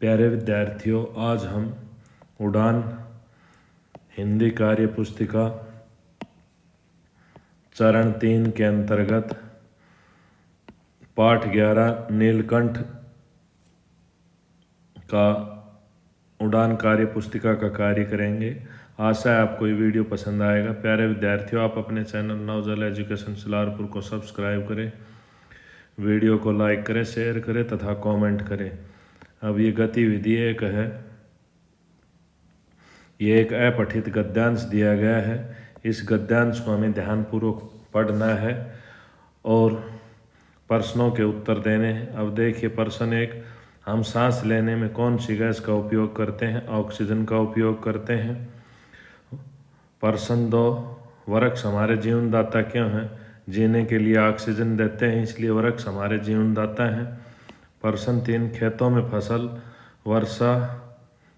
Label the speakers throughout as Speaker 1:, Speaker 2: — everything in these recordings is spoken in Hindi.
Speaker 1: प्यारे विद्यार्थियों, आज हम उड़ान हिंदी कार्य पुस्तिका चरण 3 के अंतर्गत पाठ 11 नीलकंठ का उड़ान कार्य पुस्तिका का कार्य करेंगे। आशा है आपको ये वीडियो पसंद आएगा। प्यारे विद्यार्थियों, आप अपने चैनल नवजल एजुकेशन सलारपुर को सब्सक्राइब करें, वीडियो को लाइक करें, शेयर करें तथा कमेंट करें। अब ये गतिविधि एक है, ये एक अपठित गद्यांश दिया गया है। इस गद्यांश को हमें ध्यानपूर्वक पढ़ना है और प्रश्नों के उत्तर देने हैं। अब देखिए, प्रश्न 1, हम सांस लेने में कौन सी गैस का उपयोग करते हैं? ऑक्सीजन का उपयोग करते हैं। प्रश्न 2, वृक्ष हमारे जीवनदाता क्यों हैं? जीने के लिए ऑक्सीजन देते हैं, इसलिए वृक्ष हमारे जीवनदाता हैं। प्रश्न 3, खेतों में फसल वर्षा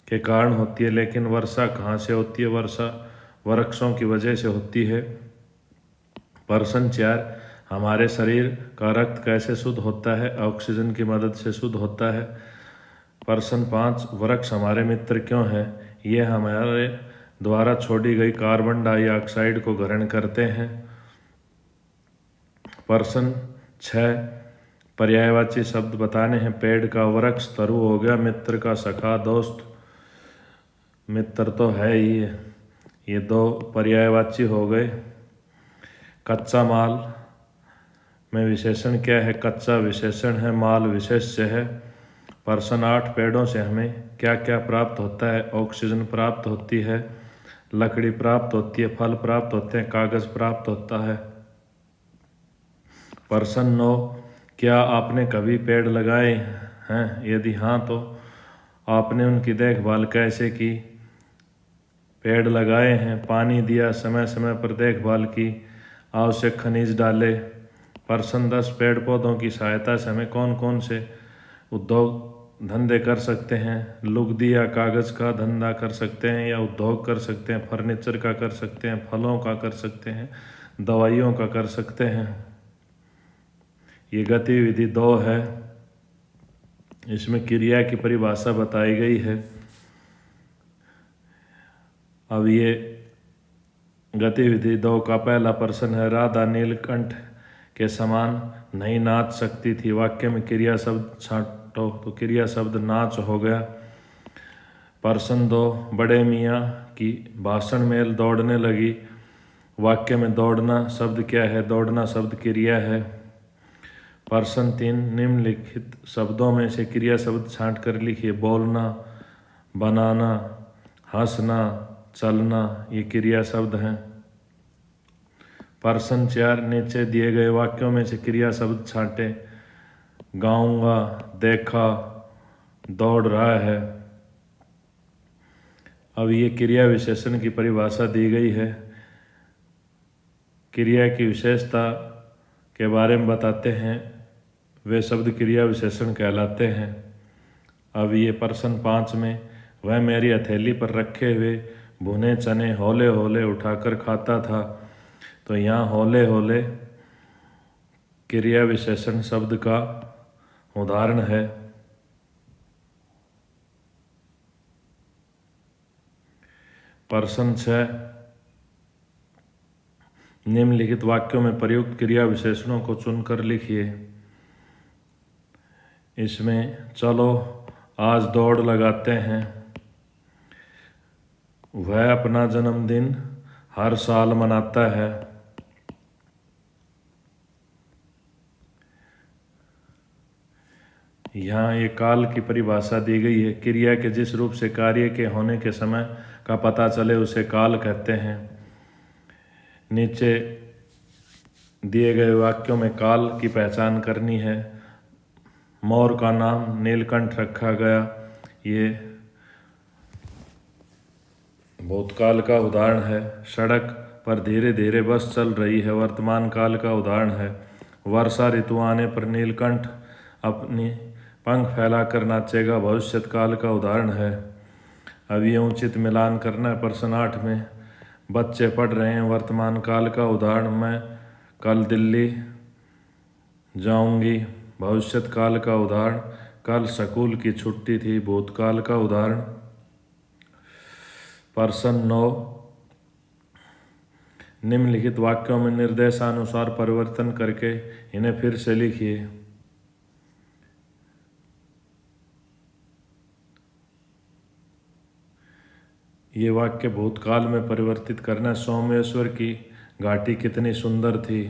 Speaker 1: के कारण होती है, लेकिन वर्षा कहाँ से होती है? वर्षा वृक्षों की वजह से होती है। प्रश्न 4, हमारे शरीर का रक्त कैसे शुद्ध होता है? ऑक्सीजन की मदद से शुद्ध होता है। प्रश्न 5, वृक्ष हमारे मित्र क्यों हैं? ये हमारे द्वारा छोड़ी गई कार्बन डाइऑक्साइड को ग्रहण करते हैं। प्रश्न 6, पर्यायवाची शब्द बताने हैं। पेड़ का वृक्ष तरु हो गया, मित्र का सखा दोस्त। मित्र तो है ही, ये 2 पर्यायवाची हो गए। कच्चा माल में विशेषण क्या है? कच्चा विशेषण है, माल विशेष्य है। प्रश्न 8, पेड़ों से हमें क्या क्या प्राप्त होता है? ऑक्सीजन प्राप्त होती है, लकड़ी प्राप्त होती है, फल प्राप्त होते हैं, कागज प्राप्त होता है। प्रश्न 9, क्या आपने कभी पेड़ लगाए हैं? यदि हाँ तो आपने उनकी देखभाल कैसे की? पेड़ लगाए हैं, पानी दिया, समय समय पर देखभाल की, आवश्यक खनिज डाले। प्रश्न 10, पेड़ पौधों की सहायता से हमें कौन कौन से उद्योग धंधे कर सकते हैं? लुगदी या कागज़ का धंधा कर सकते हैं या उद्योग कर सकते हैं, फर्नीचर का कर सकते हैं, फलों का कर सकते हैं, दवाइयों का कर सकते हैं। ये गतिविधि 2 है, इसमें क्रिया की परिभाषा बताई गई है। अब ये गतिविधि 2 का पहला प्रश्न है, राधा नीलकंठ के समान नहीं नाच सकती थी। वाक्य में क्रिया शब्द छांटो, तो क्रिया शब्द नाच हो गया। प्रश्न 2, बड़े मियाँ की भाषण में दौड़ने लगी। वाक्य में दौड़ना शब्द क्या है? दौड़ना शब्द क्रिया है। प्रश्न 3, निम्नलिखित शब्दों में से क्रिया शब्द छांट कर लिखिए। बोलना, बनाना, हंसना, चलना, ये क्रिया शब्द हैं। प्रश्न 4, नीचे दिए गए वाक्यों में से क्रिया शब्द छांटे। गाऊंगा, देखा, दौड़ रहा है। अब ये क्रिया विशेषण की परिभाषा दी गई है। क्रिया की विशेषता के बारे में बताते हैं, वे शब्द क्रिया विशेषण कहलाते हैं। अब ये प्रश्न 5 में, वह मेरी हथेली पर रखे हुए भुने चने हौले हौले उठाकर खाता था। तो यहाँ हौले हौले क्रिया विशेषण शब्द का उदाहरण है। प्रश्न 6, निम्नलिखित वाक्यों में प्रयुक्त क्रिया विशेषणों को चुनकर लिखिए। इसमें चलो आज दौड़ लगाते हैं, वह अपना जन्मदिन हर साल मनाता है। यहाँ ये काल की परिभाषा दी गई है। क्रिया के जिस रूप से कार्य के होने के समय का पता चले उसे काल कहते हैं। नीचे दिए गए वाक्यों में काल की पहचान करनी है। मोर का नाम नीलकंठ रखा गया, ये भूतकाल का उदाहरण है। सड़क पर धीरे धीरे बस चल रही है, वर्तमान काल का उदाहरण है। वर्षा ऋतु आने पर नीलकंठ अपनी पंख फैलाकर नाचेगा, भविष्य काल का उदाहरण है। अब ये उचित मिलान करना है। प्रश्न 8 में, बच्चे पढ़ रहे हैं, वर्तमान काल का उदाहरण। मैं कल दिल्ली जाऊंगी, भविष्य काल का उदाहरण। कल स्कूल की छुट्टी थी। भूतकाल का उदाहरण। पर्सन 9, निम्नलिखित वाक्यों में निर्देशानुसार परिवर्तन करके इन्हें फिर से लिखिए। ये वाक्य भूतकाल में परिवर्तित करना। सोमेश्वर की घाटी कितनी सुंदर थी।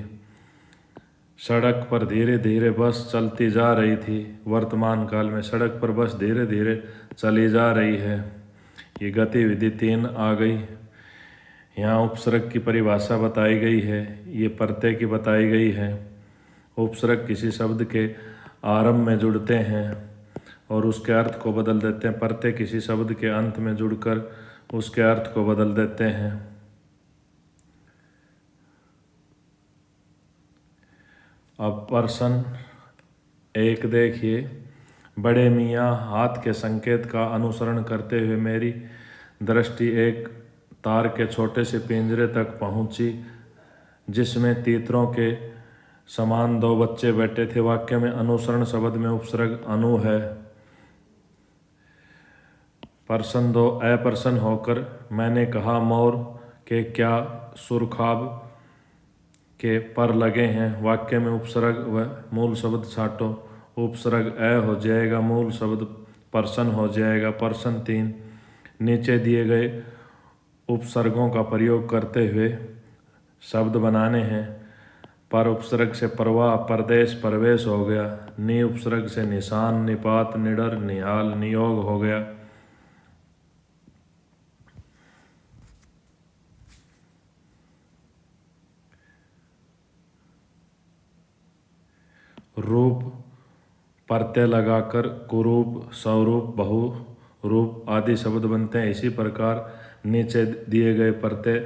Speaker 1: सड़क पर धीरे धीरे बस चलती जा रही थी। वर्तमान काल में सड़क पर बस धीरे धीरे चली जा रही है। ये गतिविधि 3 आ गई। यहाँ उपसर्ग की परिभाषा बताई गई है। ये प्रत्यय की बताई गई है। उपसर्ग किसी शब्द के आरंभ में जुड़ते हैं और उसके अर्थ को बदल देते हैं। प्रत्यय किसी शब्द के अंत में जुड़कर उसके अर्थ को बदल देते हैं। अब पर्सन 1 देखिए। बड़े मियाँ हाथ के संकेत का अनुसरण करते हुए मेरी दृष्टि एक तार के छोटे से पिंजरे तक पहुंची जिसमें तीतरों के समान 2 बच्चे बैठे थे। वाक्य में अनुसरण शब्द में उपसर्ग अनु है। पर्सन 2 अप्रसन्न होकर मैंने कहा, मोर के क्या सुरखाब के पर लगे हैं। वाक्य में उपसर्ग व मूल शब्द छाटो। उपसर्ग अ हो जाएगा, मूल शब्द पर्सन हो जाएगा। पर्सन 3, नीचे दिए गए उपसर्गों का प्रयोग करते हुए शब्द बनाने हैं। पर उपसर्ग से प्रवाह, प्रदेश, प्रवेश हो गया। नि उपसर्ग से निशान, निपात, निडर, निहाल, नियोग हो गया। रूप प्रत्यय लगाकर कुरूप, स्वरूप, बहुरूप आदि शब्द बनते हैं। इसी प्रकार नीचे दिए गए प्रत्यय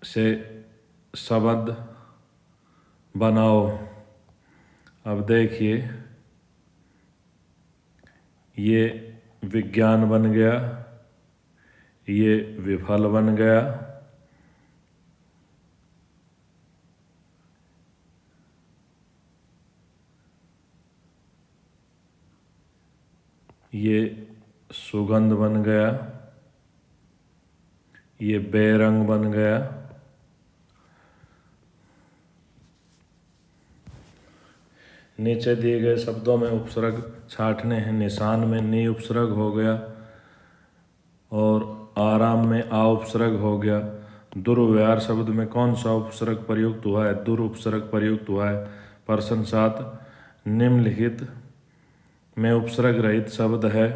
Speaker 1: से शब्द बनाओ। अब देखिए, ये विज्ञान बन गया, ये विफल बन गया, ये सुगंध बन गया, ये बेरंग बन गया। नीचे दिए गए शब्दों में उपसर्ग छाटने हैं। निशान में नि उपसर्ग हो गया और आराम में आ उपसर्ग हो गया। दुर्व्यवहार शब्द में कौन सा उपसर्ग प्रयुक्त हुआ है? दुर उपसर्ग प्रयुक्त हुआ है। पर्सन 7, निम्नलिखित में उपसर्ग रहित शब्द है।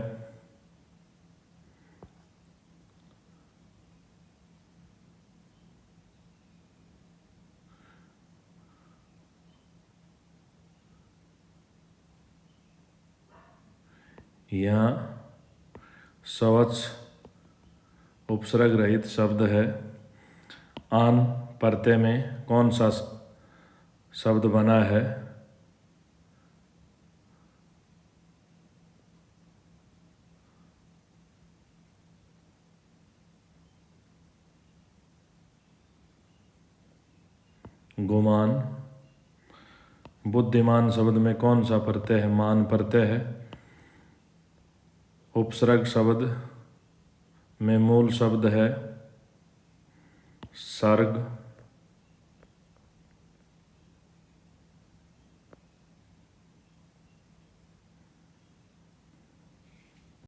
Speaker 1: यहाँ स्वच्छ उपसर्ग रहित शब्द है। आन प्रत्यय में कौन सा शब्द बना है? गुमान। बुद्धिमान शब्द में कौन सा प्रत्यय है? मान प्रत्यय है। उपसर्ग शब्द में मूल शब्द है सर्ग।